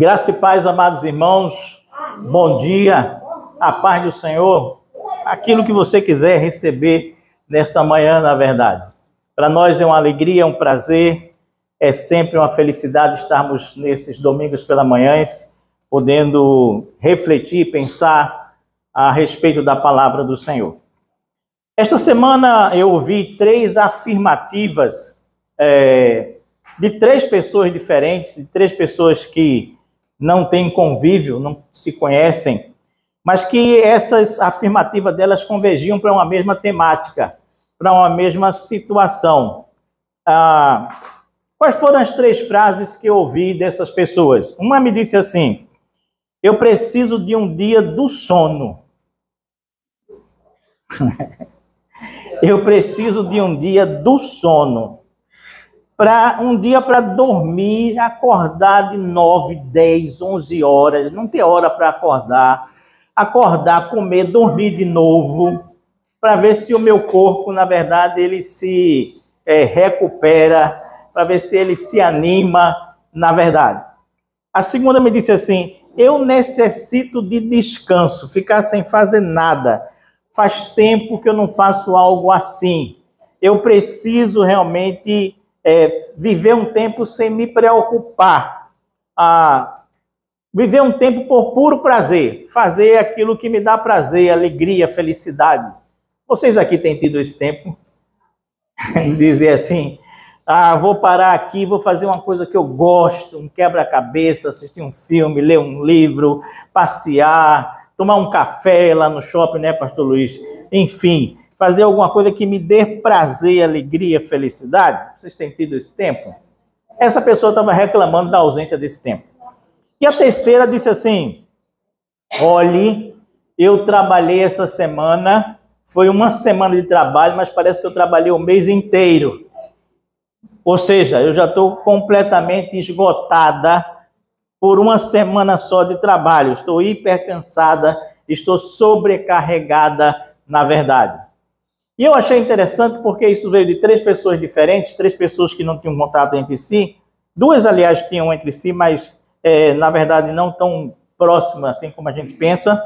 Graça e paz, amados irmãos. Bom dia, a paz do Senhor. Aquilo que você quiser receber nesta manhã, na verdade. Para nós é uma alegria, um prazer, é sempre uma felicidade estarmos nesses domingos pela manhã, podendo refletir, pensar a respeito da palavra do Senhor. Esta semana eu ouvi 3 afirmativas de 3 pessoas diferentes, de 3 pessoas que não têm convívio, não se conhecem, mas que essas afirmativas delas convergiam para uma mesma temática, para uma mesma situação. Quais foram as 3 frases que eu ouvi dessas pessoas? Uma me disse assim: eu preciso de um dia do sono. Eu preciso de um dia do sono. Um dia para dormir, acordar de 9, 10, 11 horas, não ter hora para acordar, comer, dormir de novo, para ver se o meu corpo, na verdade, ele se recupera, para ver se ele se anima, na verdade. A segunda me disse assim: eu necessito de descanso, ficar sem fazer nada. Faz tempo que eu não faço algo assim. Eu preciso realmente viver um tempo sem me preocupar. Viver um tempo por puro prazer. Fazer aquilo que me dá prazer, alegria, felicidade. Vocês aqui têm tido esse tempo? Dizer assim: vou parar aqui, vou fazer uma coisa que eu gosto, um quebra-cabeça, assistir um filme, ler um livro, passear, tomar um café lá no shopping, né, pastor Luiz? Enfim, fazer alguma coisa que me dê prazer, alegria, felicidade. Vocês têm tido esse tempo? Essa pessoa estava reclamando da ausência desse tempo. E a terceira disse assim: olhe, eu trabalhei essa semana, foi uma semana de trabalho, mas parece que eu trabalhei o mês inteiro. Ou seja, eu já estou completamente esgotada por uma semana só de trabalho. Estou hiper cansada, estou sobrecarregada, na verdade. E eu achei interessante porque isso veio de 3 pessoas diferentes, 3 pessoas que não tinham contato entre si. 2, aliás, tinham entre si, mas, na verdade, não tão próximas assim como a gente pensa.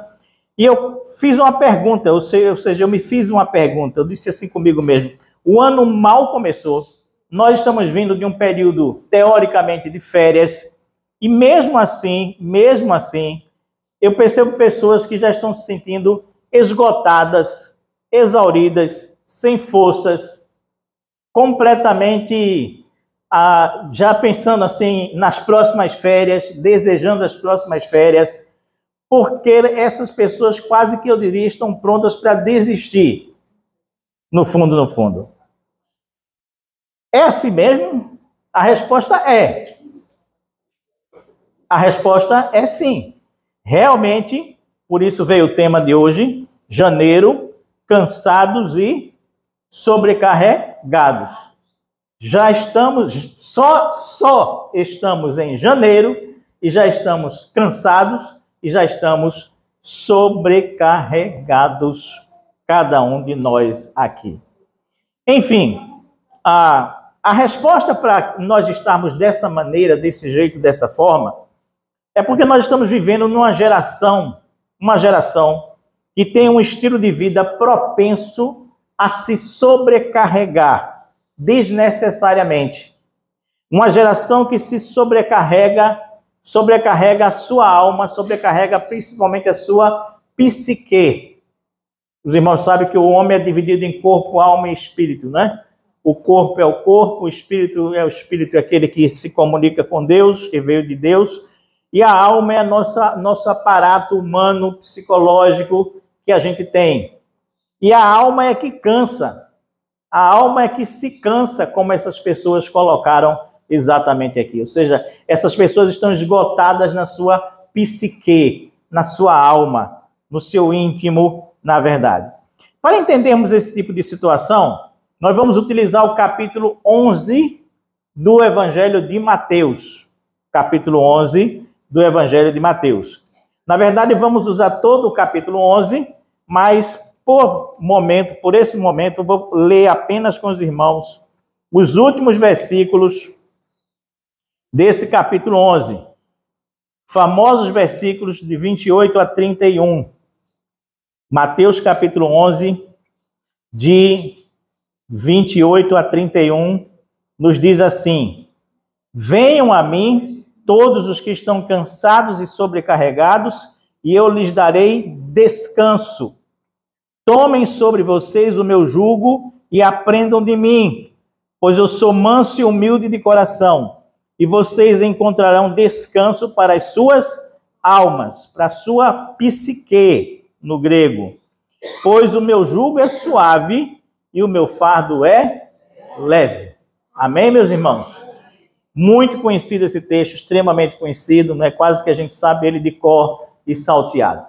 E eu fiz uma pergunta, ou seja, eu me fiz uma pergunta. Eu disse assim comigo mesmo: o ano mal começou, nós estamos vindo de um período, teoricamente, de férias, e mesmo assim, eu percebo pessoas que já estão se sentindo esgotadas, exauridas, sem forças, completamente já pensando assim nas próximas férias, desejando as próximas férias, porque essas pessoas quase que eu diria estão prontas para desistir, no fundo, no fundo. É assim mesmo? A resposta é. A resposta é sim. Realmente, por isso veio o tema de hoje, janeiro, cansados e sobrecarregados. Já estamos, só estamos em janeiro e já estamos cansados e já estamos sobrecarregados, cada um de nós aqui. Enfim, a resposta para nós estarmos dessa maneira, desse jeito, dessa forma, é porque nós estamos vivendo numa geração, que tem um estilo de vida propenso a se sobrecarregar desnecessariamente. Uma geração que se sobrecarrega a sua alma, sobrecarrega principalmente a sua psique. Os irmãos sabem que o homem é dividido em corpo, alma e espírito, né? O corpo é o corpo, o espírito é aquele que se comunica com Deus, que veio de Deus. E a alma é nosso aparato humano, psicológico que a gente tem. E a alma é que cansa. A alma é que se cansa, como essas pessoas colocaram exatamente aqui. Ou seja, essas pessoas estão esgotadas na sua psique, na sua alma, no seu íntimo, na verdade. Para entendermos esse tipo de situação, nós vamos utilizar o capítulo 11 do Evangelho de Mateus. Capítulo 11 do Evangelho de Mateus. Na verdade, vamos usar todo o capítulo 11, mas por esse momento, eu vou ler apenas com os irmãos os últimos versículos desse capítulo 11. famosos versículos de 28 a 31. Mateus capítulo 11, de 28 a 31, nos diz assim: venham a mim todos os que estão cansados e sobrecarregados, e eu lhes darei descanso. Tomem sobre vocês o meu jugo e aprendam de mim, pois eu sou manso e humilde de coração, e vocês encontrarão descanso para as suas almas, para a sua psique, no grego. Pois o meu jugo é suave e o meu fardo é leve. Amém, meus irmãos? Muito conhecido esse texto, extremamente conhecido, não é quase que a gente sabe ele de cor e salteado.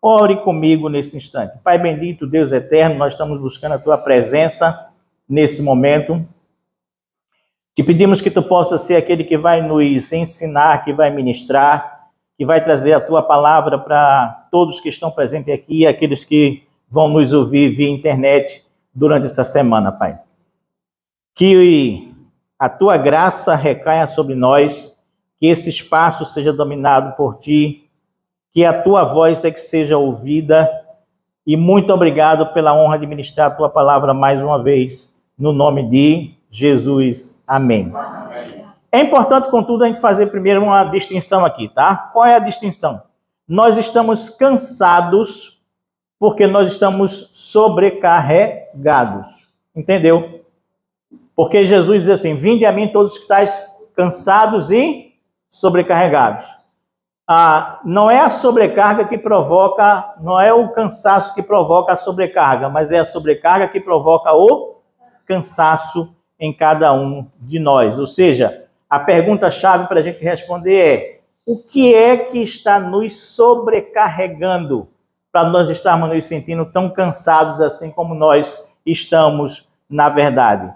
Ore comigo nesse instante. Pai bendito, Deus eterno, nós estamos buscando a tua presença nesse momento. Te pedimos que tu possa ser aquele que vai nos ensinar, que vai ministrar, que vai trazer a tua palavra para todos que estão presentes aqui e aqueles que vão nos ouvir via internet durante essa semana, Pai. Que a tua graça recaia sobre nós, que esse espaço seja dominado por ti, que a tua voz é que seja ouvida, e muito obrigado pela honra de ministrar a tua palavra mais uma vez, no nome de Jesus. Amém. É importante, contudo, a gente fazer primeiro uma distinção aqui, tá? Qual é a distinção? Nós estamos cansados porque nós estamos sobrecarregados. Entendeu? Porque Jesus diz assim: vinde a mim todos que estáis cansados e sobrecarregados. Não é a sobrecarga que provoca, não é o cansaço que provoca a sobrecarga, mas é a sobrecarga que provoca o cansaço em cada um de nós. Ou seja, a pergunta-chave para a gente responder é: o que é que está nos sobrecarregando para nós estarmos nos sentindo tão cansados assim como nós estamos na verdade?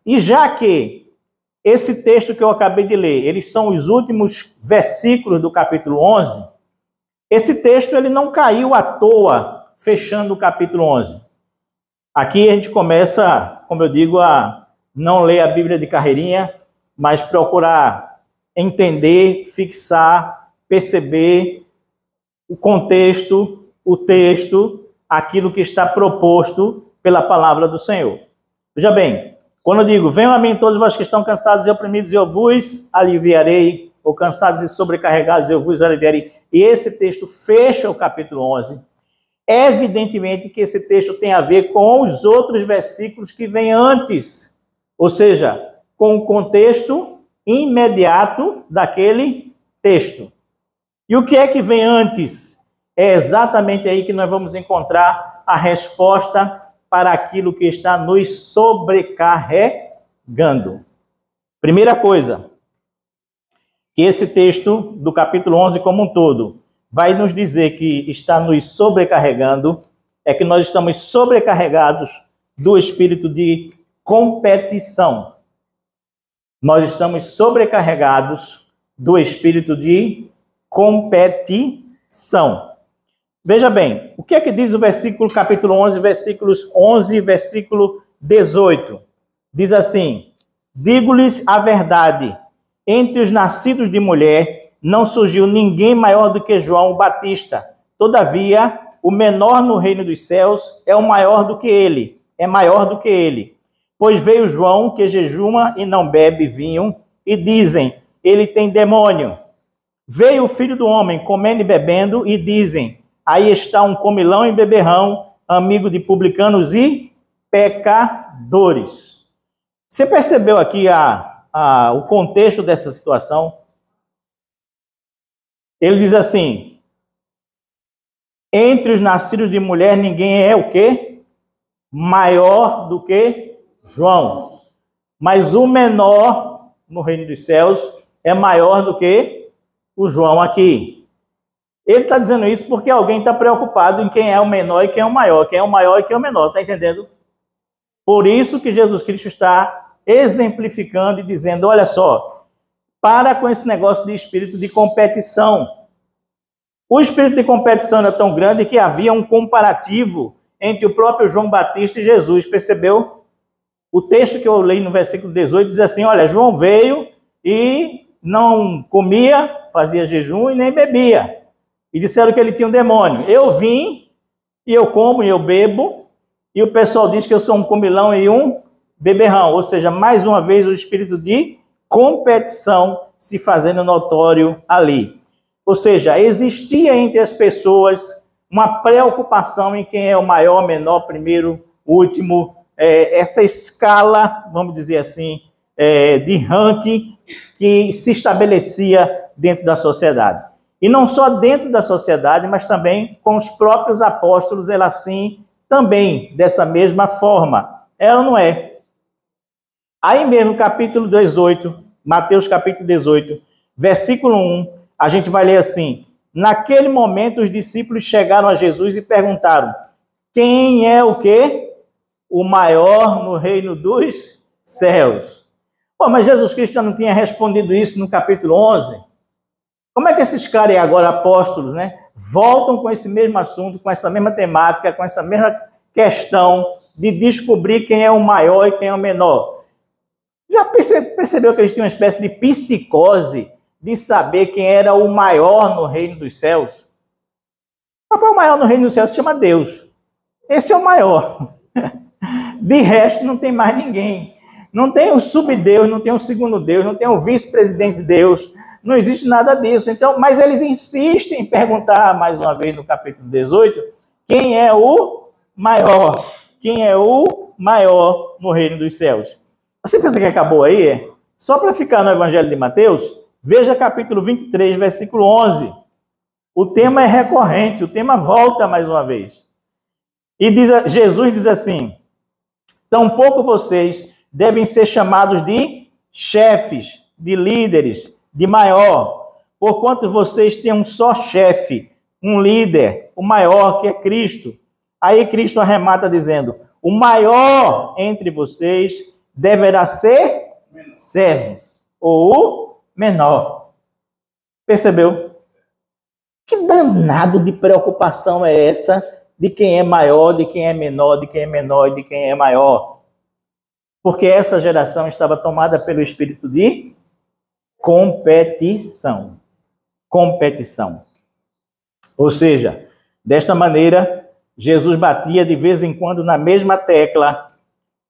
E já que esse texto que eu acabei de ler, eles são os últimos versículos do capítulo 11, esse texto ele não caiu à toa, fechando o capítulo 11. Aqui a gente começa, como eu digo, a não ler a Bíblia de carreirinha, mas procurar entender, fixar, perceber o contexto, o texto, aquilo que está proposto pela palavra do Senhor. Veja bem, quando eu digo, venham a mim todos vós que estão cansados e oprimidos, e eu vos aliviarei, ou cansados e sobrecarregados, eu vos aliviarei. E esse texto fecha o capítulo 11. Evidentemente que esse texto tem a ver com os outros versículos que vêm antes, ou seja, com o contexto imediato daquele texto. E o que é que vem antes? É exatamente aí que nós vamos encontrar a resposta para aquilo que está nos sobrecarregando. Primeira coisa, que esse texto do capítulo 11 como um todo vai nos dizer que está nos sobrecarregando, é que nós estamos sobrecarregados do espírito de competição. Nós estamos sobrecarregados do espírito de competição. Veja bem, o que é que diz o versículo, capítulo 11, versículos 11 e versículo 18? Diz assim: digo-lhes a verdade, entre os nascidos de mulher não surgiu ninguém maior do que João Batista. Todavia, o menor no reino dos céus é o maior do que ele, é maior do que ele. Pois veio João, que jejuma e não bebe vinho, e dizem, ele tem demônio. Veio o Filho do Homem, comendo e bebendo, e dizem, aí está um comilão e beberrão, amigo de publicanos e pecadores. Você percebeu aqui o contexto dessa situação? Ele diz assim, entre os nascidos de mulher, ninguém é o quê? Maior do que João. Mas o menor no reino dos céus é maior do que o João aqui. Ele está dizendo isso porque alguém está preocupado em quem é o menor e quem é o maior, quem é o maior e quem é o menor, está entendendo? Por isso que Jesus Cristo está exemplificando e dizendo, olha só, para com esse negócio de espírito de competição. O espírito de competição era tão grande que havia um comparativo entre o próprio João Batista e Jesus, percebeu? O texto que eu li no versículo 18 diz assim, olha, João veio e não comia, fazia jejum e nem bebia. E disseram que ele tinha um demônio. Eu vim, e eu como, e eu bebo, e o pessoal diz que eu sou um comilão e um beberrão. Ou seja, mais uma vez o espírito de competição se fazendo notório ali. Ou seja, existia entre as pessoas uma preocupação em quem é o maior, menor, primeiro, último, essa escala, vamos dizer assim, de ranking que se estabelecia dentro da sociedade. E não só dentro da sociedade, mas também com os próprios apóstolos, ela assim, também, dessa mesma forma. Ela não é. Aí mesmo, capítulo 18, Mateus capítulo 18, versículo 1, a gente vai ler assim: naquele momento os discípulos chegaram a Jesus e perguntaram: quem é o quê? O maior no reino dos céus. Pô, mas Jesus Cristo já não tinha respondido isso no capítulo 11? Como é que esses caras agora, apóstolos, né, voltam com esse mesmo assunto, com essa mesma temática, com essa mesma questão de descobrir quem é o maior e quem é o menor? Já percebeu que eles tinham uma espécie de psicose de saber quem era o maior no reino dos céus? O maior no reino dos céus se chama Deus. Esse é o maior. De resto, não tem mais ninguém. Não tem o subdeus, não tem o segundo Deus, não tem o vice-presidente Deus. Não existe nada disso. Então, mas eles insistem em perguntar, mais uma vez, no capítulo 18, quem é o maior? Quem é o maior no reino dos céus? Você pensa que acabou aí? Só para ficar no Evangelho de Mateus, veja capítulo 23, versículo 11. O tema é recorrente, o tema volta mais uma vez. E Jesus diz assim: tampouco vocês devem ser chamados de chefes, de líderes, de maior, porquanto vocês têm um só chefe, um líder, o maior, que é Cristo. Aí Cristo arremata dizendo: o maior entre vocês deverá ser servo, ou o menor. Percebeu? Que danado de preocupação é essa de quem é maior, de quem é menor, de quem é menor e de quem é maior? Porque essa geração estava tomada pelo espírito de competição. Competição. Ou seja, desta maneira, Jesus batia de vez em quando na mesma tecla,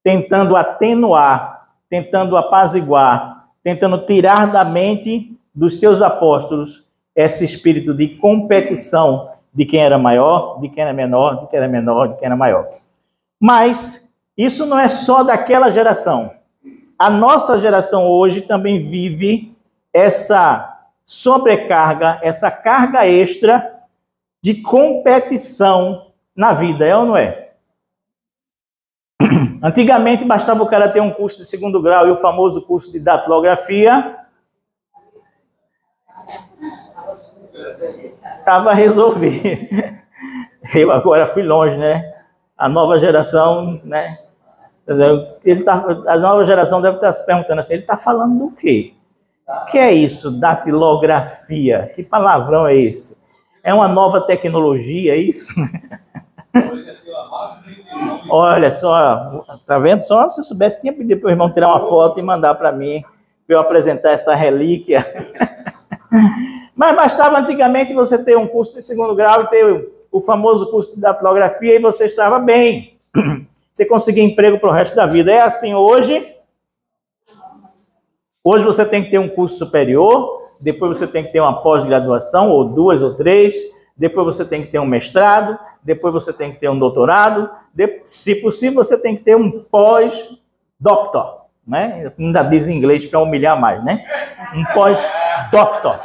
tentando atenuar, tentando apaziguar, tentando tirar da mente dos seus apóstolos esse espírito de competição de quem era maior, de quem era menor, de quem era menor, de quem era maior. Mas isso não é só daquela geração. A nossa geração hoje também vive essa sobrecarga, essa carga extra de competição na vida, é ou não é? Antigamente bastava o cara ter um curso de 2º grau e o famoso curso de datilografia. Estava resolvido. Eu agora fui longe, né? A nova geração, né? A nova geração deve estar se perguntando assim: ele está falando do quê? O que é isso, datilografia? Que palavrão é esse? É uma nova tecnologia, é isso? Olha só, tá vendo só? Se eu soubesse, tinha pedido para o irmão tirar uma foto e mandar para mim, para eu apresentar essa relíquia. Mas bastava antigamente você ter um curso de 2º grau e ter o famoso curso de datilografia e você estava bem. Você conseguia emprego para o resto da vida. É assim hoje? Hoje você tem que ter um curso superior, depois você tem que ter uma pós-graduação, ou 2 ou 3, depois você tem que ter um mestrado, depois você tem que ter um doutorado, se possível você tem que ter um pós-doctor, né? Ainda diz em inglês para humilhar mais, né? Um pós-doctor.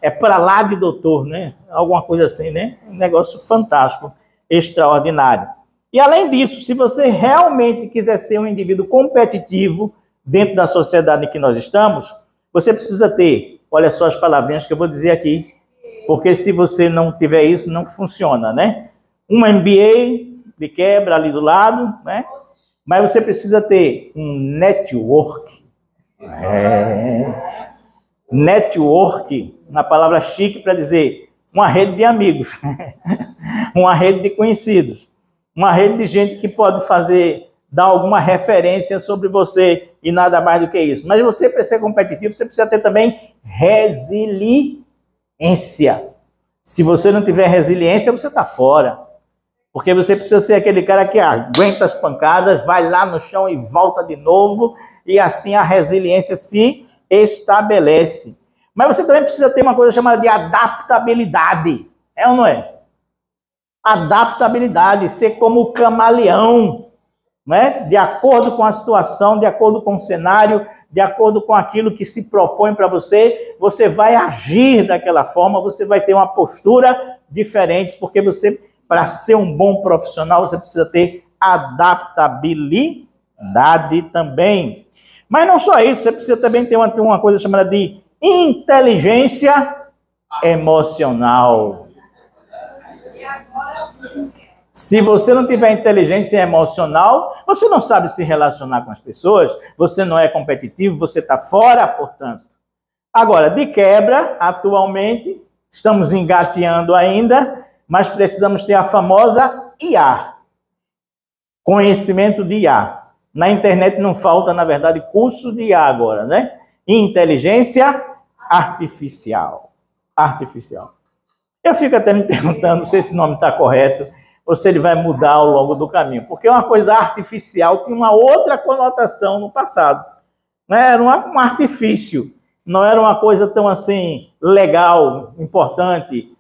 É para lá de doutor, né? Alguma coisa assim, né? Um negócio fantástico, extraordinário. E além disso, se você realmente quiser ser um indivíduo competitivo dentro da sociedade em que nós estamos, você precisa ter, olha só as palavrinhas que eu vou dizer aqui, porque se você não tiver isso, não funciona, né? Um MBA de quebra ali do lado, né? Mas você precisa ter um network. Network, uma palavra chique para dizer uma rede de amigos, uma rede de conhecidos, uma rede de gente que pode dar alguma referência sobre você e nada mais do que isso. Mas você, para ser competitivo, você precisa ter também resiliência. Se você não tiver resiliência, você está fora. Porque você precisa ser aquele cara que aguenta as pancadas, vai lá no chão e volta de novo, e assim a resiliência se estabelece. Mas você também precisa ter uma coisa chamada de adaptabilidade. É ou não é? Adaptabilidade, ser como o camaleão, né? De acordo com a situação, de acordo com o cenário, de acordo com aquilo que se propõe para você, você vai agir daquela forma, você vai ter uma postura diferente, porque você, para ser um bom profissional, você precisa ter adaptabilidade também. Mas não só isso, você precisa também ter uma coisa chamada de inteligência emocional. Se você não tiver inteligência emocional, você não sabe se relacionar com as pessoas, você não é competitivo, você está fora, portanto. Agora, de quebra, atualmente, estamos engateando ainda, mas precisamos ter a famosa IA. Conhecimento de IA. Na internet não falta, na verdade, curso de IA agora, né? Inteligência artificial. Eu fico até me perguntando se esse nome está correto, ou se ele vai mudar ao longo do caminho. Porque uma coisa artificial tinha uma outra conotação no passado. Né? Era um artifício. Não era uma coisa tão assim legal, importante,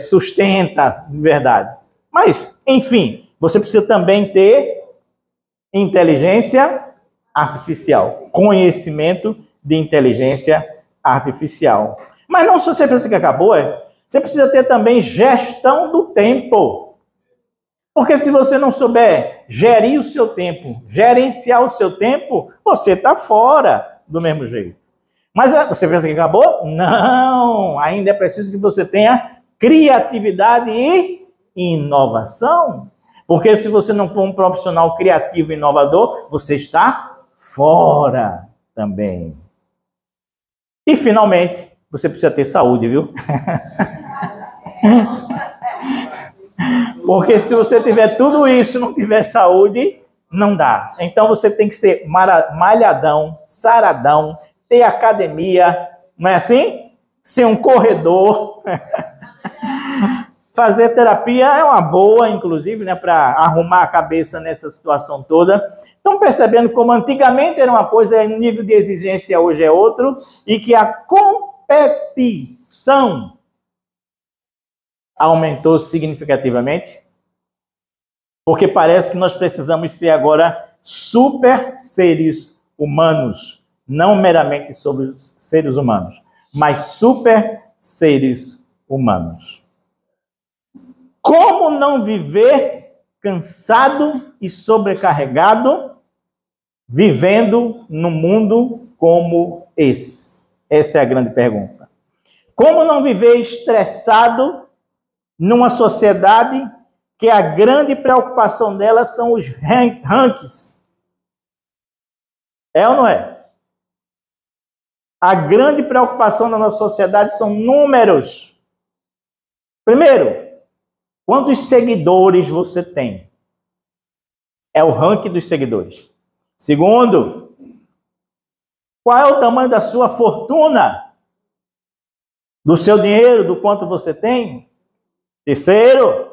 sustenta, de verdade. Mas, enfim, você precisa também ter inteligência artificial. Conhecimento de inteligência artificial. Mas não só você pensa que acabou, você precisa ter também gestão do tempo. Porque se você não souber gerir o seu tempo, gerenciar o seu tempo, você está fora do mesmo jeito. Mas você pensa que acabou? Não! Ainda é preciso que você tenha criatividade e inovação. Porque se você não for um profissional criativo e inovador, você está fora também. E, finalmente, você precisa ter saúde, viu? Porque se você tiver tudo isso e não tiver saúde, não dá. Então você tem que ser malhadão, saradão, ter academia, não é assim? Ser um corredor. Fazer terapia é uma boa, inclusive, né, para arrumar a cabeça nessa situação toda. Estão percebendo como antigamente era uma coisa, o nível de exigência hoje é outro, e que a competição aumentou significativamente, porque parece que nós precisamos ser agora super seres humanos, não meramente sobre os seres humanos, mas super seres humanos. Como não viver cansado e sobrecarregado, vivendo num mundo como esse? Essa é a grande pergunta. Como não viver estressado numa sociedade que a grande preocupação dela são os rankings? É ou não é? A grande preocupação da nossa sociedade são números. Primeiro, quantos seguidores você tem? É o ranking dos seguidores. Segundo, qual é o tamanho da sua fortuna? Do seu dinheiro, do quanto você tem? Terceiro,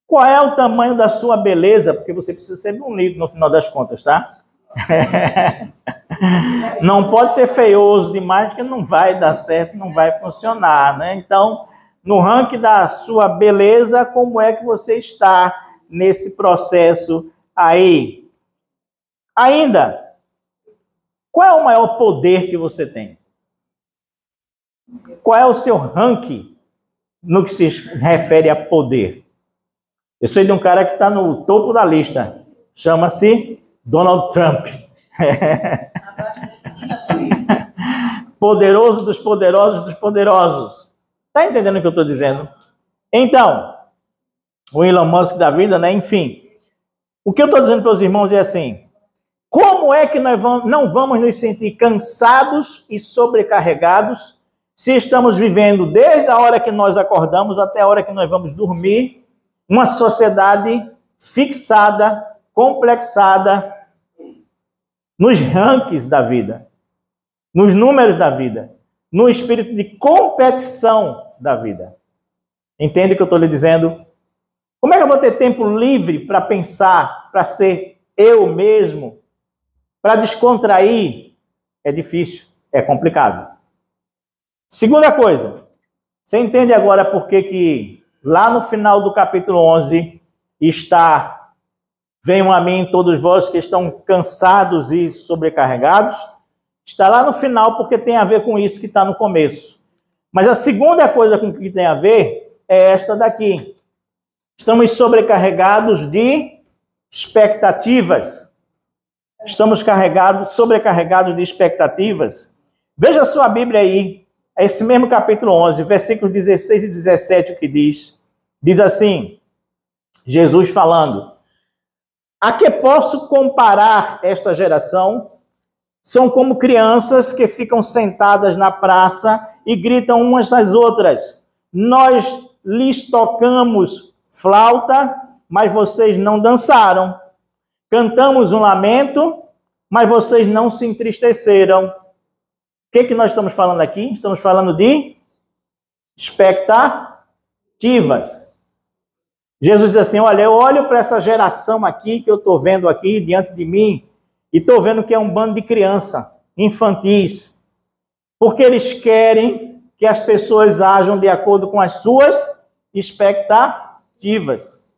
qual é o tamanho da sua beleza? Porque você precisa ser bonito no final das contas, tá? Não pode ser feioso demais, porque não vai dar certo, não vai funcionar, né? Então, no ranking da sua beleza, como é que você está nesse processo aí? Ainda, qual é o maior poder que você tem? Qual é o seu ranking no que se refere a poder? Eu sei de um cara que está no topo da lista, chama-se Donald Trump. Poderoso dos poderosos dos poderosos. Está entendendo o que eu estou dizendo? Então, o Elon Musk da vida, né? Enfim, o que eu estou dizendo para os irmãos é assim: como é que nós não vamos nos sentir cansados e sobrecarregados se estamos vivendo desde a hora que nós acordamos até a hora que nós vamos dormir uma sociedade fixada, complexada nos rankings da vida, nos números da vida? no espírito de competição da vida. Entende o que eu estou lhe dizendo? Como é que eu vou ter tempo livre para pensar, para ser eu mesmo, para descontrair? É difícil, é complicado. Segunda coisa, você entende agora por que lá no final do capítulo 11 está: venham a mim todos vós que estão cansados e sobrecarregados? Está lá no final porque tem a ver com isso que está no começo. Mas a segunda coisa com que tem a ver é esta daqui. Estamos sobrecarregados de expectativas. Estamos sobrecarregados de expectativas. Veja a sua Bíblia aí, esse mesmo capítulo 11, versículos 16 e 17, o que diz. Diz assim, Jesus falando: a que posso comparar esta geração? São como crianças que ficam sentadas na praça e gritam umas às outras: nós lhes tocamos flauta, mas vocês não dançaram. Cantamos um lamento, mas vocês não se entristeceram. O que nós estamos falando aqui? Estamos falando de expectativas. Jesus diz assim: olha, eu olho para essa geração aqui que eu estou vendo aqui diante de mim e estou vendo que é um bando de criança, infantis, porque eles querem que as pessoas ajam de acordo com as suas expectativas.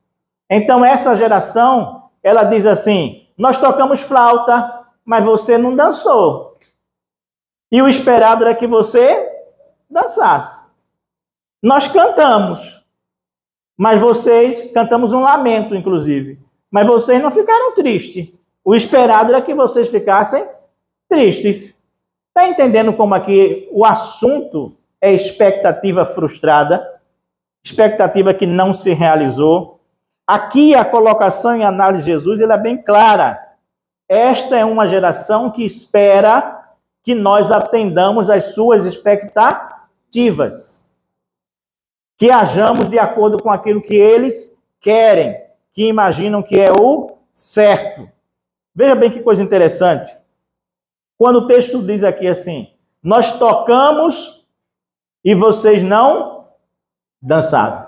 Então essa geração, ela diz assim: nós tocamos flauta, mas você não dançou. E o esperado era que você dançasse. Nós cantamos, mas vocês, cantamos um lamento, inclusive, mas vocês não ficaram tristes. O esperado era que vocês ficassem tristes. Está entendendo como aqui o assunto é expectativa frustrada, expectativa que não se realizou? Aqui a colocação e análise de Jesus ela é bem clara. Esta é uma geração que espera que nós atendamos às suas expectativas, que hajamos de acordo com aquilo que eles querem, que imaginam que é o certo. Veja bem que coisa interessante. Quando o texto diz aqui assim: nós tocamos e vocês não dançaram.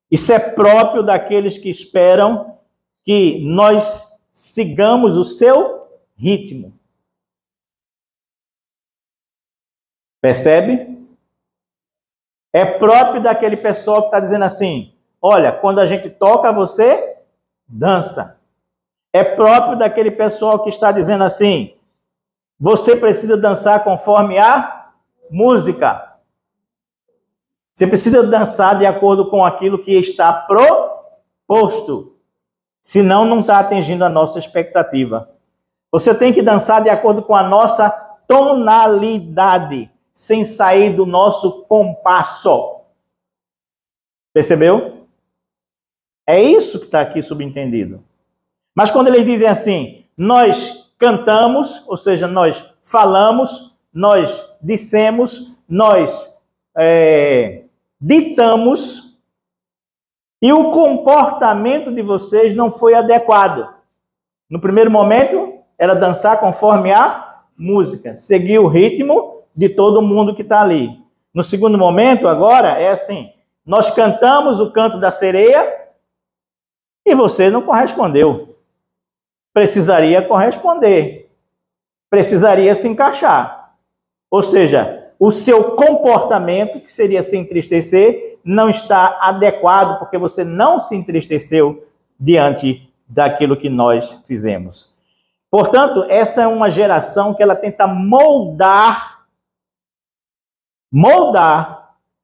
Isso é próprio daqueles que esperam que nós sigamos o seu ritmo. Percebe? É próprio daquele pessoal que está dizendo assim: olha, quando a gente toca, você dança. É próprio daquele pessoal que está dizendo assim: você precisa dançar conforme a música. Você precisa dançar de acordo com aquilo que está proposto. Senão, não está atingindo a nossa expectativa. Você tem que dançar de acordo com a nossa tonalidade, sem sair do nosso compasso. Percebeu? É isso que está aqui subentendido. Mas quando eles dizem assim: nós cantamos, ou seja, nós falamos, nós dissemos, nós ditamos, e o comportamento de vocês não foi adequado. No primeiro momento, era dançar conforme a música, seguir o ritmo de todo mundo que está ali. No segundo momento, agora, é assim: nós cantamos o canto da sereia e você não correspondeu. Precisaria corresponder, precisaria se encaixar. Ou seja, o seu comportamento, que seria se entristecer, não está adequado, porque você não se entristeceu diante daquilo que nós fizemos. Portanto, essa é uma geração que ela tenta moldar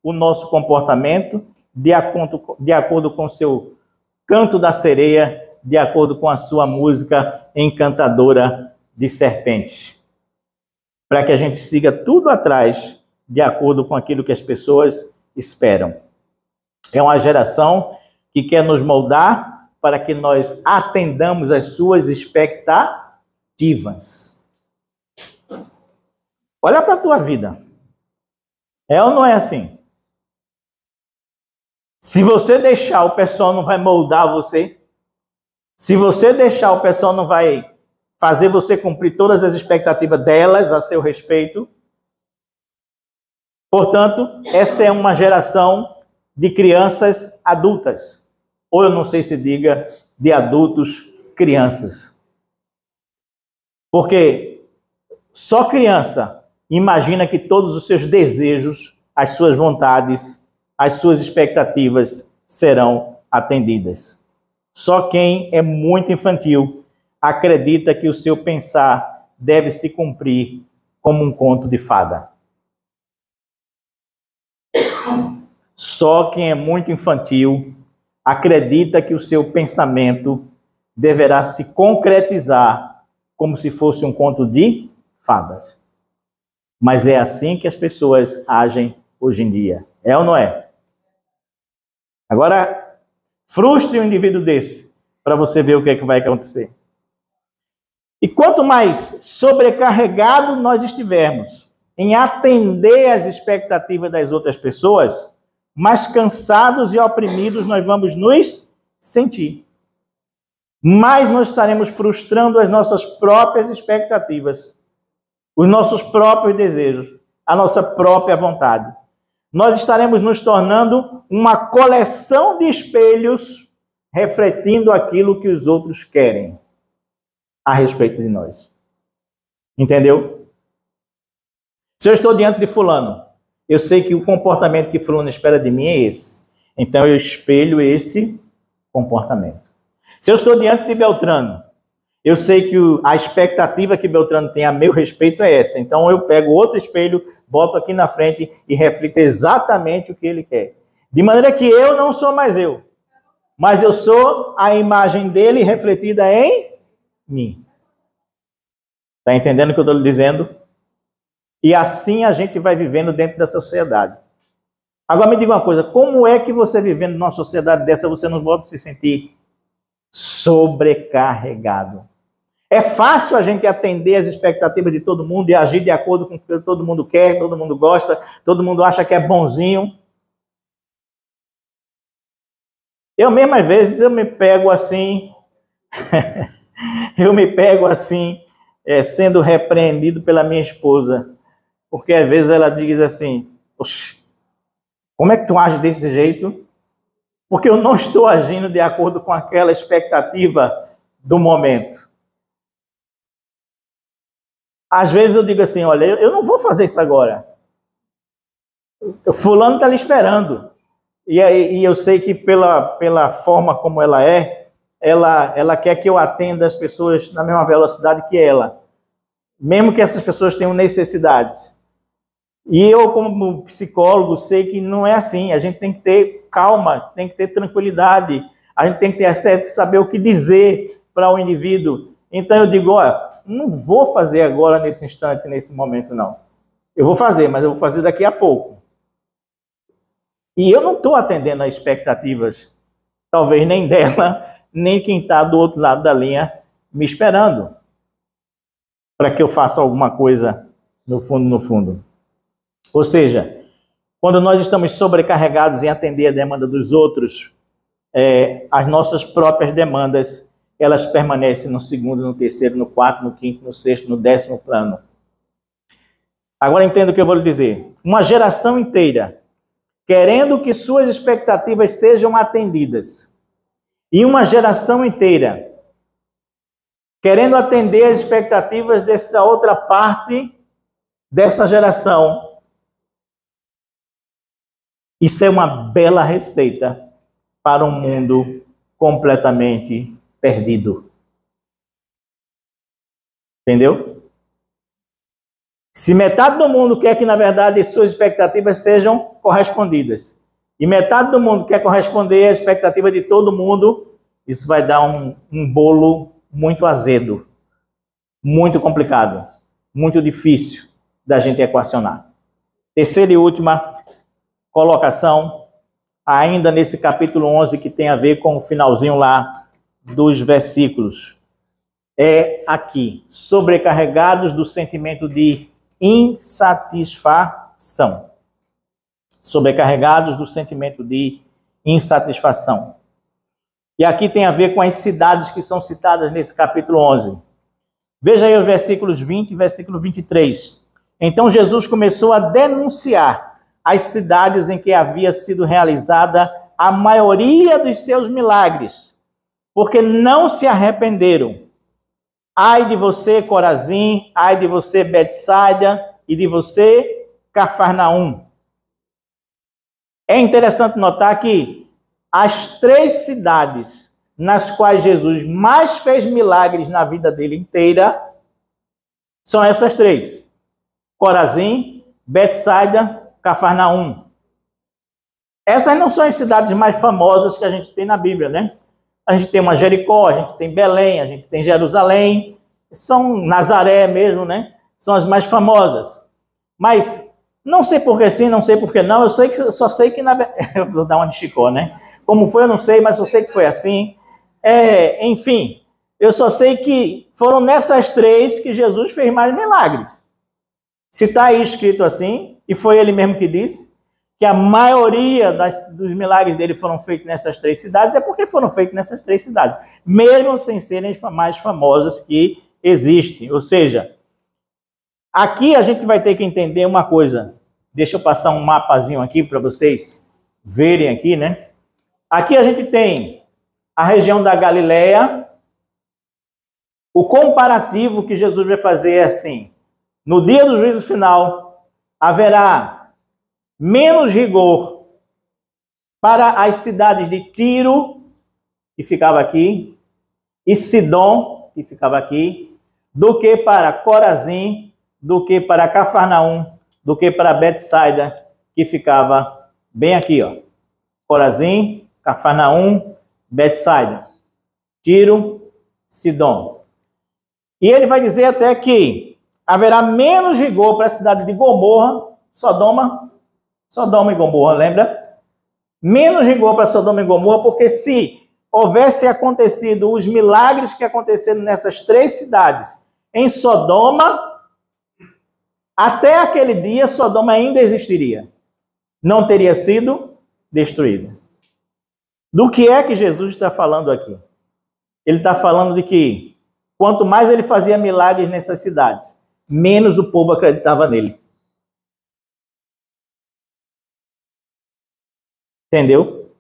o nosso comportamento de acordo com o seu canto da sereia, de acordo com a sua música encantadora de serpente. Para que a gente siga tudo atrás, de acordo com aquilo que as pessoas esperam. É uma geração que quer nos moldar para que nós atendamos às suas expectativas. Olha para a tua vida. É ou não é assim? Se você deixar, o pessoal não vai moldar você. Se você deixar, o pessoal não vai fazer você cumprir todas as expectativas delas a seu respeito. Portanto, essa é uma geração de crianças adultas. Ou eu não sei se diga de adultos crianças. Porque só criança imagina que todos os seus desejos, as suas vontades, as suas expectativas serão atendidas. Só quem é muito infantil acredita que o seu pensar deve se cumprir como um conto de fada. Só quem é muito infantil acredita que o seu pensamento deverá se concretizar como se fosse um conto de fadas. Mas é assim que as pessoas agem hoje em dia. É ou não é? Agora, frustre um indivíduo desse para você ver o que é que vai acontecer. E quanto mais sobrecarregado nós estivermos em atender às expectativas das outras pessoas, mais cansados e oprimidos nós vamos nos sentir. Mais nós estaremos frustrando as nossas próprias expectativas, os nossos próprios desejos, a nossa própria vontade. Nós estaremos nos tornando uma coleção de espelhos refletindo aquilo que os outros querem a respeito de nós. Entendeu? Se eu estou diante de fulano, eu sei que o comportamento que fulano espera de mim é esse. Então eu espelho esse comportamento. Se eu estou diante de Beltrano, eu sei que a expectativa que Beltrano tem a meu respeito é essa. Então eu pego outro espelho, boto aqui na frente e reflito exatamente o que ele quer. De maneira que eu não sou mais eu, mas eu sou a imagem dele refletida em mim. Está entendendo o que eu estou lhe dizendo? E assim a gente vai vivendo dentro da sociedade. Agora me diga uma coisa, como é que você vivendo numa sociedade dessa, você não pode se sentir sobrecarregado? É fácil a gente atender as expectativas de todo mundo e agir de acordo com o que todo mundo quer, todo mundo gosta, todo mundo acha que é bonzinho. Eu mesmo, às vezes, eu me pego assim, sendo repreendido pela minha esposa. Porque às vezes ela diz assim, oxe, como é que tu age desse jeito? Porque eu não estou agindo de acordo com aquela expectativa do momento. Às vezes eu digo assim, olha, eu não vou fazer isso agora. O fulano está ali esperando. E eu sei que pela forma como ela é, ela quer que eu atenda as pessoas na mesma velocidade que ela. Mesmo que essas pessoas tenham necessidades. E eu, como psicólogo, sei que não é assim. A gente tem que ter calma, tem que ter tranquilidade. A gente tem que ter saber o que dizer para o indivíduo. Então eu digo, olha, não vou fazer agora, nesse instante, nesse momento, não. Eu vou fazer, mas eu vou fazer daqui a pouco. E eu não estou atendendo às expectativas, talvez nem dela, nem quem está do outro lado da linha me esperando para que eu faça alguma coisa no fundo. Ou seja, quando nós estamos sobrecarregados em atender a demanda dos outros, as nossas próprias demandas, elas permanecem no segundo, no terceiro, no quarto, no quinto, no sexto, no 10º plano. Agora entenda o que eu vou lhe dizer. Uma geração inteira querendo que suas expectativas sejam atendidas. E uma geração inteira querendo atender as expectativas dessa outra parte dessa geração. Isso é uma bela receita para um mundo completamente perdido. Entendeu? Se metade do mundo quer que, na verdade, suas expectativas sejam correspondidas, e metade do mundo quer corresponder à expectativa de todo mundo, isso vai dar um bolo muito azedo, muito complicado, muito difícil da gente equacionar. Terceira e última colocação, ainda nesse capítulo 11, que tem a ver com o finalzinho lá dos versículos. É aqui, sobrecarregados do sentimento de insatisfação. Sobrecarregados do sentimento de insatisfação. E aqui tem a ver com as cidades que são citadas nesse capítulo 11. Veja aí os versículos 20 e versículo 23. Então Jesus começou a denunciar as cidades em que havia sido realizada a maioria dos seus milagres, porque não se arrependeram. Ai de você, Corazim, ai de você, Betsaida, e de você, Cafarnaum. É interessante notar que as 3 cidades nas quais Jesus mais fez milagres na vida dele inteira são essas 3. Corazim, Betsaida, Cafarnaum. Essas não são as cidades mais famosas que a gente tem na Bíblia, né? A gente tem uma Jericó, a gente tem Belém, a gente tem Jerusalém, são Nazaré mesmo, né? São as mais famosas. Mas não sei por que sim, não sei por que não, eu só sei que eu vou dar uma de Chicó, né? Como foi, eu não sei, mas eu sei que foi assim. Enfim, eu só sei que foram nessas 3 que Jesus fez mais milagres. Se está aí escrito assim, e foi ele mesmo que disse, que a maioria dos milagres dele foram feitos nessas 3 cidades, é porque foram feitos nessas 3 cidades, mesmo sem serem as mais famosas que existem. Ou seja, aqui a gente vai ter que entender uma coisa. Deixa eu passar um mapazinho aqui para vocês verem aqui, né? Aqui a gente tem a região da Galileia. O comparativo que Jesus vai fazer é assim: no dia do juízo final, haverá menos rigor para as cidades de Tiro, que ficava aqui, e Sidom, que ficava aqui, do que para Corazim, do que para Cafarnaum, do que para Betsaida, que ficava bem aqui, ó. Corazim, Cafarnaum, Betsaida, Tiro, Sidom. E ele vai dizer até que haverá menos rigor para a cidade de Gomorra, Sodoma e Gomorra, lembra? Menos rigor para Sodoma e Gomorra, porque se houvesse acontecido os milagres que aconteceram nessas 3 cidades em Sodoma, até aquele dia Sodoma ainda existiria. Não teria sido destruída. Do que é que Jesus está falando aqui? Ele está falando de que quanto mais ele fazia milagres nessas cidades, menos o povo acreditava nele. Entendeu?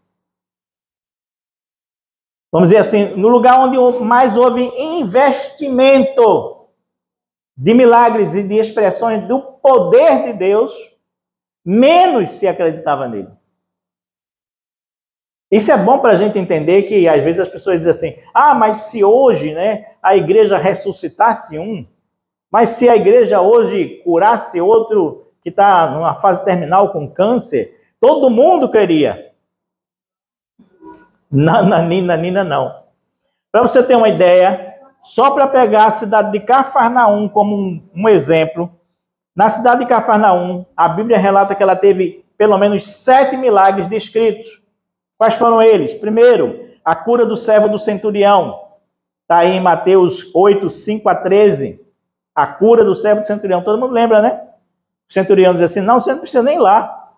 Vamos dizer assim, no lugar onde mais houve investimento de milagres e de expressões do poder de Deus, menos se acreditava nele. Isso é bom para a gente entender que às vezes as pessoas dizem assim: mas se hoje, né, a igreja ressuscitasse mas se a igreja hoje curasse outro que está numa fase terminal com câncer, todo mundo queria. Nananina, não. Para você ter uma ideia, só para pegar a cidade de Cafarnaum como um exemplo, na cidade de Cafarnaum, a Bíblia relata que ela teve pelo menos 7 milagres descritos. Quais foram eles? Primeiro, a cura do servo do centurião. Está aí em Mateus 8, 5 a 13. A cura do servo do centurião. Todo mundo lembra, né? O centurião diz assim: não, você não precisa nem ir lá,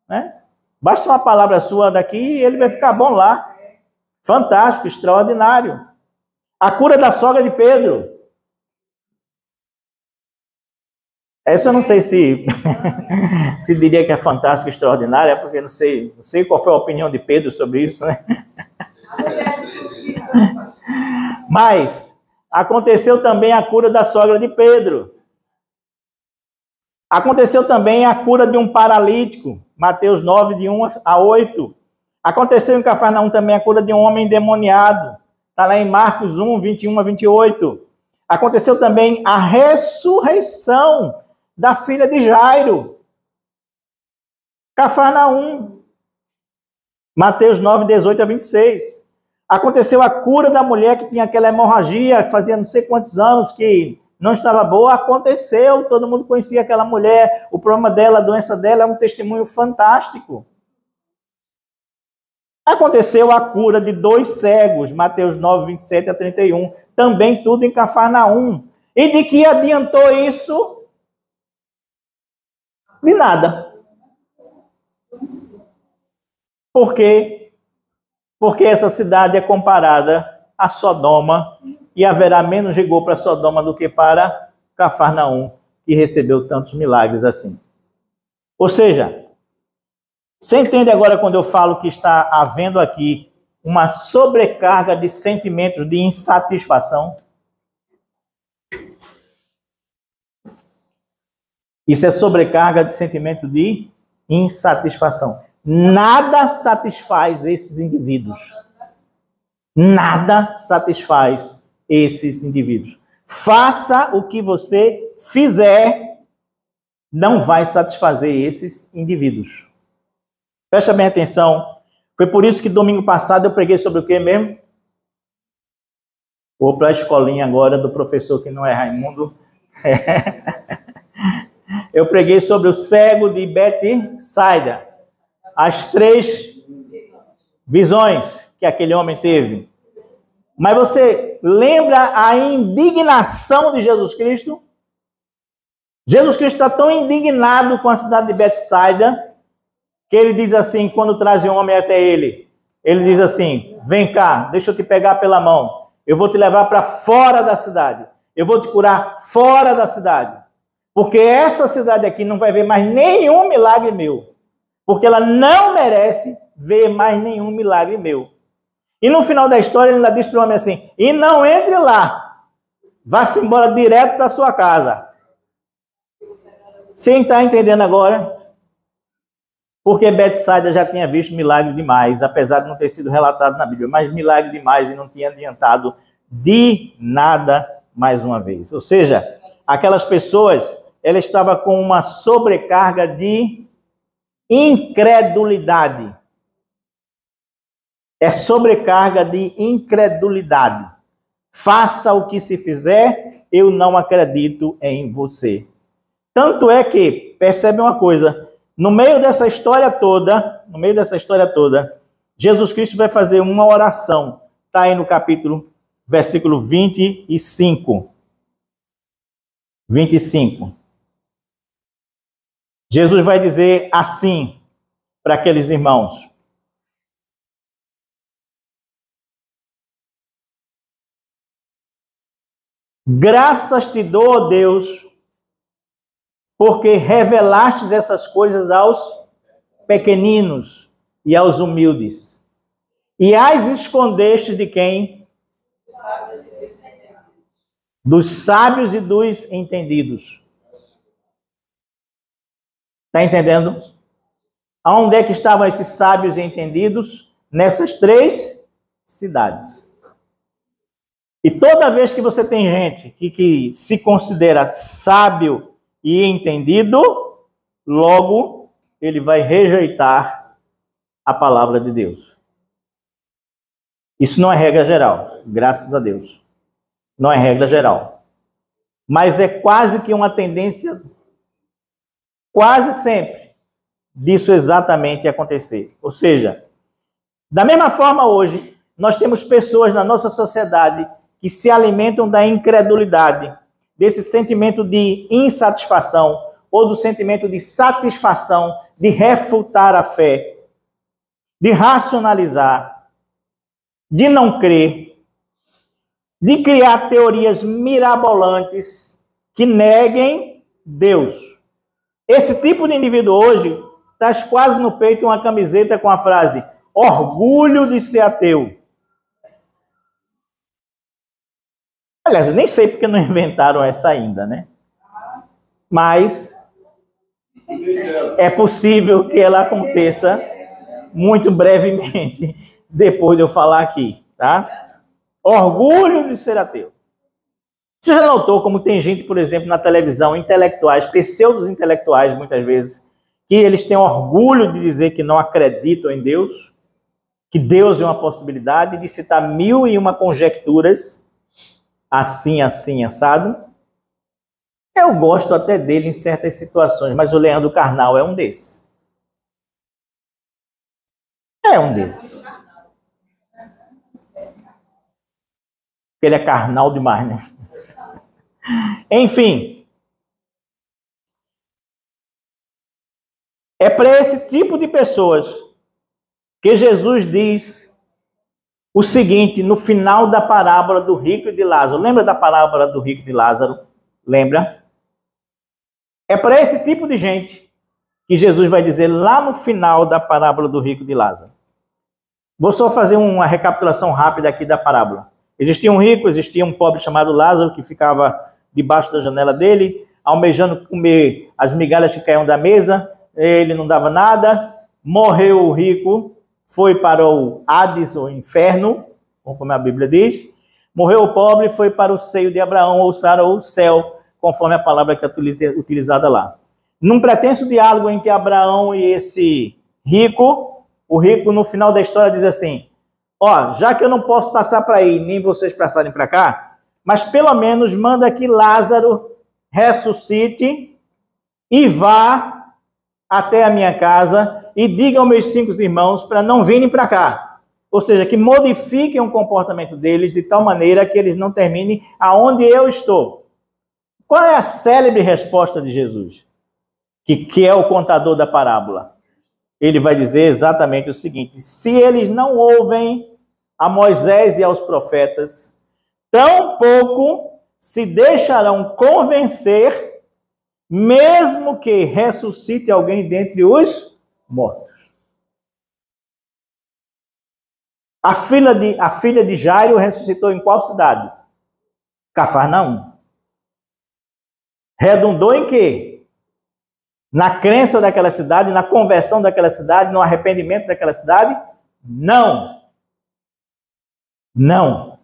né? Basta uma palavra sua daqui e ele vai ficar bom lá. Fantástico, extraordinário. A cura da sogra de Pedro. Essa eu não sei se se diria que é fantástico, extraordinário, é porque não sei qual foi a opinião de Pedro sobre isso, né? Mas aconteceu também a cura da sogra de Pedro. Aconteceu também a cura de um paralítico, Mateus 9, de 1 a 8. Aconteceu em Cafarnaum também a cura de um homem endemoniado. Está lá em Marcos 1, 21 a 28. Aconteceu também a ressurreição da filha de Jairo. Cafarnaum. Mateus 9, 18 a 26. Aconteceu a cura da mulher que tinha aquela hemorragia, que fazia não sei quantos anos que não estava boa. Aconteceu, todo mundo conhecia aquela mulher. O problema dela, a doença dela é um testemunho fantástico. Aconteceu a cura de 2 cegos, Mateus 9, 27 a 31, também tudo em Cafarnaum. E de que adiantou isso? De nada. Por quê? Porque essa cidade é comparada a Sodoma e haverá menos rigor para Sodoma do que para Cafarnaum, que recebeu tantos milagres assim. Ou seja, Você entende agora quando eu falo que está havendo aqui uma sobrecarga de sentimentos de insatisfação? Isso é sobrecarga de sentimento de insatisfação. Nada satisfaz esses indivíduos. Nada satisfaz esses indivíduos. Faça o que você fizer, não vai satisfazer esses indivíduos. Presta bem atenção. Foi por isso que domingo passado eu preguei sobre o que mesmo? Vou para a escolinha agora do professor que não é Raimundo. Eu preguei sobre o cego de Betsaida. As 3 visões que aquele homem teve. Mas você lembra a indignação de Jesus Cristo? Jesus Cristo está tão indignado com a cidade de Betsaida que ele diz assim, quando traz um homem até ele, ele diz assim, vem cá, deixa eu te pegar pela mão, eu vou te levar para fora da cidade, eu vou te curar fora da cidade, porque essa cidade aqui não vai ver mais nenhum milagre meu, porque ela não merece ver mais nenhum milagre meu. E no final da história ele ainda diz para o homem assim, e não entre lá, vá-se embora direto para sua casa. Você está entendendo agora? Porque Betsaida já tinha visto milagre demais, apesar de não ter sido relatado na Bíblia, mas milagre demais e não tinha adiantado de nada mais uma vez. Ou seja, aquelas pessoas, ela estava com uma sobrecarga de incredulidade. É sobrecarga de incredulidade. Faça o que se fizer, eu não acredito em você. Tanto é que, percebe uma coisa, no meio dessa história toda, Jesus Cristo vai fazer uma oração. Está aí no capítulo, versículo 25. 25. Jesus vai dizer assim para aqueles irmãos. Graças te dou, ó Deus, porque revelastes essas coisas aos pequeninos e aos humildes. E as escondeste de quem? Dos sábios e dos entendidos. Está entendendo? Aonde é que estavam esses sábios e entendidos? Nessas 3 cidades. E toda vez que você tem gente que se considera sábio e entendido, logo ele vai rejeitar a palavra de Deus. Isso não é regra geral, graças a Deus. Não é regra geral. Mas é quase que uma tendência, quase sempre, disso exatamente acontecer. Ou seja, da mesma forma hoje, nós temos pessoas na nossa sociedade que se alimentam da incredulidade, desse sentimento de insatisfação ou do sentimento de satisfação, de refutar a fé, de racionalizar, de não crer, de criar teorias mirabolantes que neguem Deus. Esse tipo de indivíduo hoje traz quase no peito uma camiseta com a frase orgulho de ser ateu. Aliás, eu nem sei porque não inventaram essa ainda, né? Mas é possível que ela aconteça muito brevemente, depois de eu falar aqui, tá? Orgulho de ser ateu. Você já notou como tem gente, por exemplo, na televisão, intelectuais, pseudos-intelectuais, muitas vezes, que eles têm orgulho de dizer que não acreditam em Deus, que Deus é uma possibilidade, de citar 1001 conjecturas, assim, assado. Eu gosto até dele em certas situações, mas o Leandro Carnal é um desses. É um desses. Ele é carnal demais, né? Enfim. É para esse tipo de pessoas que Jesus diz o seguinte, no final da parábola do rico e de Lázaro. Lembra da parábola do rico e de Lázaro? Lembra? É para esse tipo de gente que Jesus vai dizer lá no final da parábola do rico de Lázaro. Vou só fazer uma recapitulação rápida aqui da parábola. Existia um rico, existia um pobre chamado Lázaro, que ficava debaixo da janela dele, almejando comer as migalhas que caíam da mesa, ele não dava nada, morreu o rico, foi para o Hades, o inferno, conforme a Bíblia diz, morreu o pobre, foi para o seio de Abraão, ou para o céu, conforme a palavra que é utilizada lá. Num pretenso diálogo entre Abraão e esse rico, o rico no final da história diz assim, ó, já que eu não posso passar para aí, nem vocês passarem para cá, mas pelo menos manda que Lázaro ressuscite e vá até a minha casa e diga aos meus 5 irmãos para não virem para cá. Ou seja, que modifiquem o comportamento deles de tal maneira que eles não terminem aonde eu estou. Qual é a célebre resposta de Jesus? Que é o contador da parábola. Ele vai dizer exatamente o seguinte, se eles não ouvem a Moisés e aos profetas, tampouco se deixarão convencer, mesmo que ressuscite alguém dentre os mortos. A filha de Jairo ressuscitou em qual cidade? Cafarnaum. Redundou em quê? Na crença daquela cidade, na conversão daquela cidade, no arrependimento daquela cidade? Não. Não.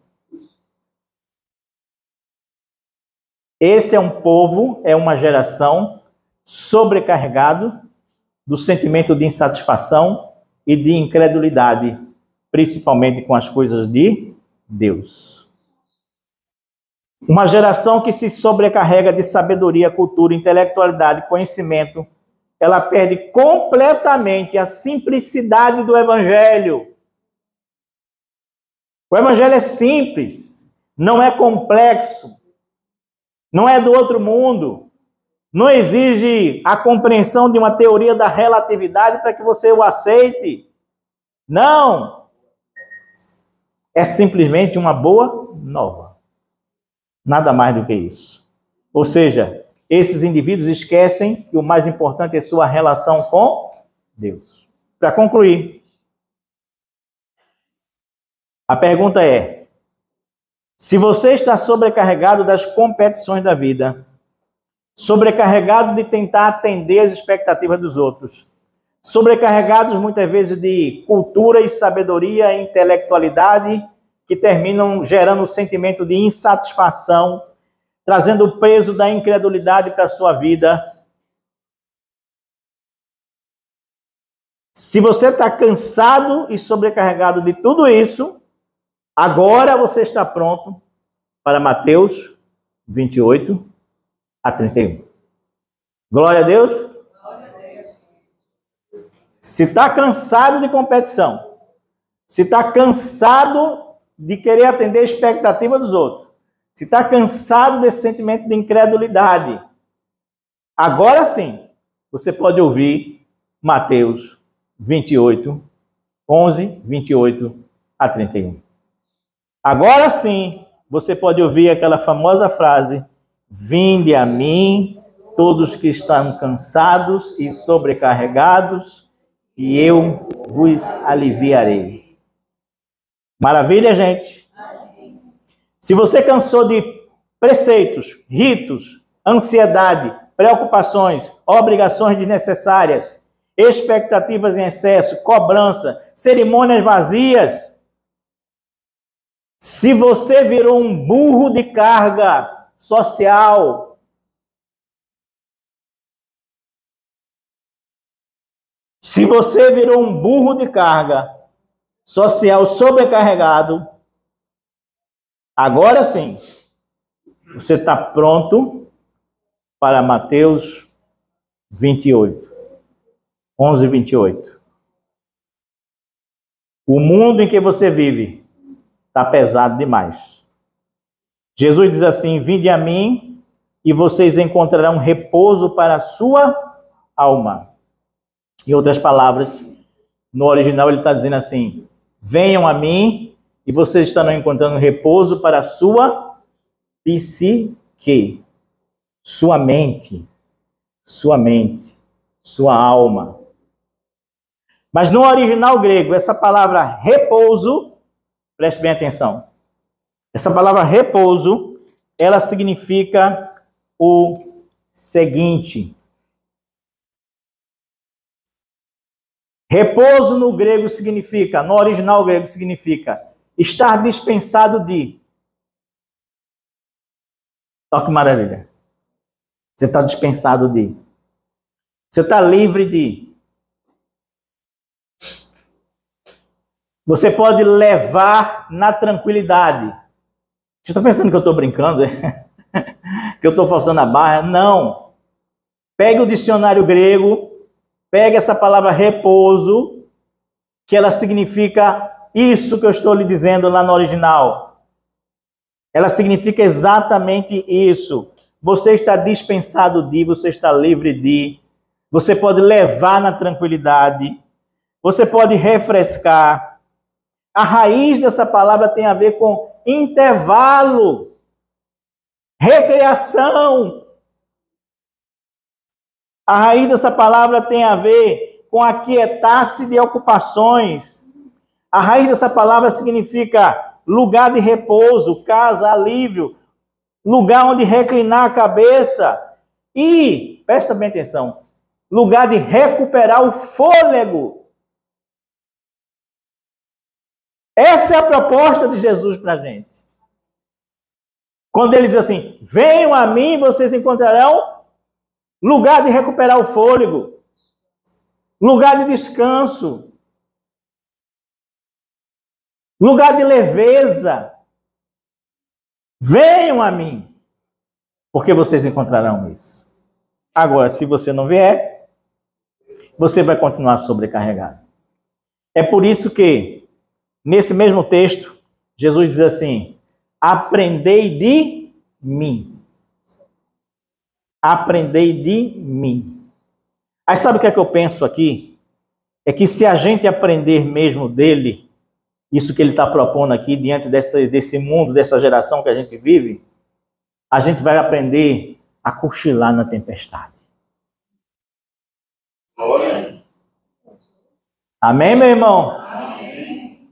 Esse é um povo, é uma geração sobrecarregado do sentimento de insatisfação e de incredulidade, principalmente com as coisas de Deus. Uma geração que se sobrecarrega de sabedoria, cultura, intelectualidade, conhecimento, ela perde completamente a simplicidade do Evangelho. O Evangelho é simples, não é complexo, não é do outro mundo, não exige a compreensão de uma teoria da relatividade para que você o aceite. Não! É simplesmente uma boa nova. Nada mais do que isso. Ou seja, esses indivíduos esquecem que o mais importante é sua relação com Deus. Para concluir, a pergunta é, se você está sobrecarregado das competições da vida, sobrecarregado de tentar atender às expectativas dos outros, sobrecarregados muitas vezes de cultura e sabedoria e intelectualidade, que terminam gerando um sentimento de insatisfação, trazendo o peso da incredulidade para a sua vida. Se você está cansado e sobrecarregado de tudo isso, agora você está pronto para Mateus 28 a 31. Glória a Deus. Glória a Deus. Se está cansado de competição, se está cansado de querer atender a expectativa dos outros, se está cansado desse sentimento de incredulidade, agora sim, você pode ouvir Mateus 28, 11, 28 a 31. Agora sim, você pode ouvir aquela famosa frase, vinde a mim, todos que estão cansados e sobrecarregados, e eu vos aliviarei. Maravilha, gente? Se você cansou de preceitos, ritos, ansiedade, preocupações, obrigações desnecessárias, expectativas em excesso, cobrança, cerimônias vazias, se você virou um burro de carga social, se você virou um burro de carga social sobrecarregado, agora sim, você está pronto para Mateus 28, 11 e 28. O mundo em que você vive está pesado demais. Jesus diz assim, vinde a mim e vocês encontrarão repouso para a sua alma. Em outras palavras, no original ele está dizendo assim, venham a mim e vocês estarão encontrando repouso para a sua psique, sua mente, sua alma. Mas no original grego, essa palavra repouso, preste bem atenção, essa palavra repouso, ela significa o seguinte. Repouso no grego significa, no original grego significa estar dispensado de. Olha que maravilha. Você está dispensado de. Você está livre de. Você pode levar na tranquilidade. Você está pensando que eu estou brincando? Que eu estou forçando a barra? Não. Pegue o dicionário grego, pegue essa palavra repouso, que ela significa isso que eu estou lhe dizendo lá no original. Ela significa exatamente isso. Você está dispensado de, você está livre de, você pode levar na tranquilidade, você pode refrescar. A raiz dessa palavra tem a ver com intervalo, recreação. A raiz dessa palavra tem a ver com aquietar-se de ocupações. A raiz dessa palavra significa lugar de repouso, casa, alívio, lugar onde reclinar a cabeça e, presta bem atenção, lugar de recuperar o fôlego. Essa é a proposta de Jesus para a gente. Quando ele diz assim, venham a mim, vocês encontrarão lugar de recuperar o fôlego, lugar de descanso, lugar de leveza. Venham a mim, porque vocês encontrarão isso. Agora, se você não vier, você vai continuar sobrecarregado. É por isso que, nesse mesmo texto, Jesus diz assim, aprendei de mim. Aprendei de mim. Aí sabe o que é que eu penso aqui? É que se a gente aprender mesmo dele, isso que ele está propondo aqui, diante desse mundo, dessa geração que a gente vive, a gente vai aprender a cochilar na tempestade. Amém, meu irmão? Amém.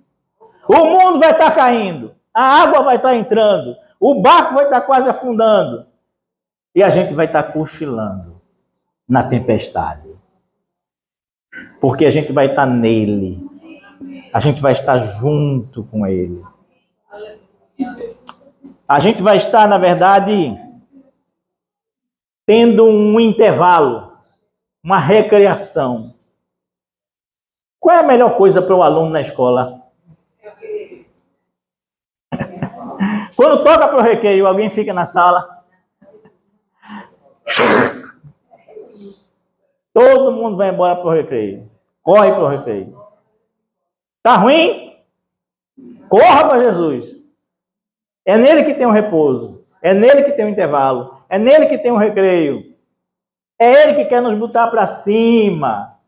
O mundo vai estar caindo, a água vai estar entrando, o barco vai estar quase afundando, e a gente vai estar cochilando na tempestade. Porque a gente vai estar nele. A gente vai estar junto com ele. A gente vai estar, na verdade, tendo um intervalo, uma recreação. Qual é a melhor coisa para o aluno na escola? Quando toca para o recreio, alguém fica na sala. Todo mundo vai embora para o recreio. Corre para o recreio. Tá ruim? Corra para Jesus. É nele que tem um repouso. É nele que tem um intervalo. É nele que tem um recreio. É ele que quer nos botar para cima.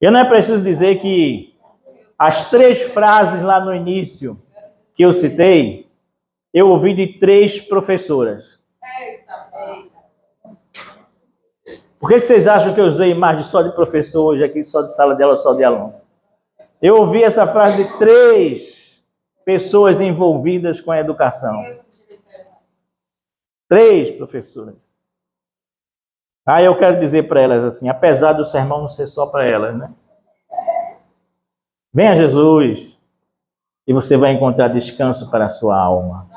Eu não é preciso dizer que as 3 frases lá no início que eu citei, eu ouvi de 3 professoras. Por que vocês acham que eu usei imagem só de professor hoje aqui, só de sala de aula, só de aluno? Eu ouvi essa frase de 3 pessoas envolvidas com a educação. 3 professoras. Aí eu quero dizer para elas assim, apesar do sermão não ser só para elas, né? Venha Jesus e você vai encontrar descanso para a sua alma.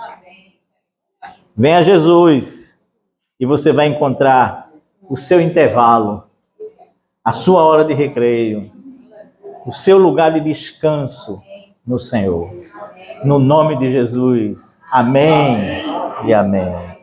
Venha Jesus e você vai encontrar o seu intervalo, a sua hora de recreio, o seu lugar de descanso no Senhor. No nome de Jesus. Amém e amém.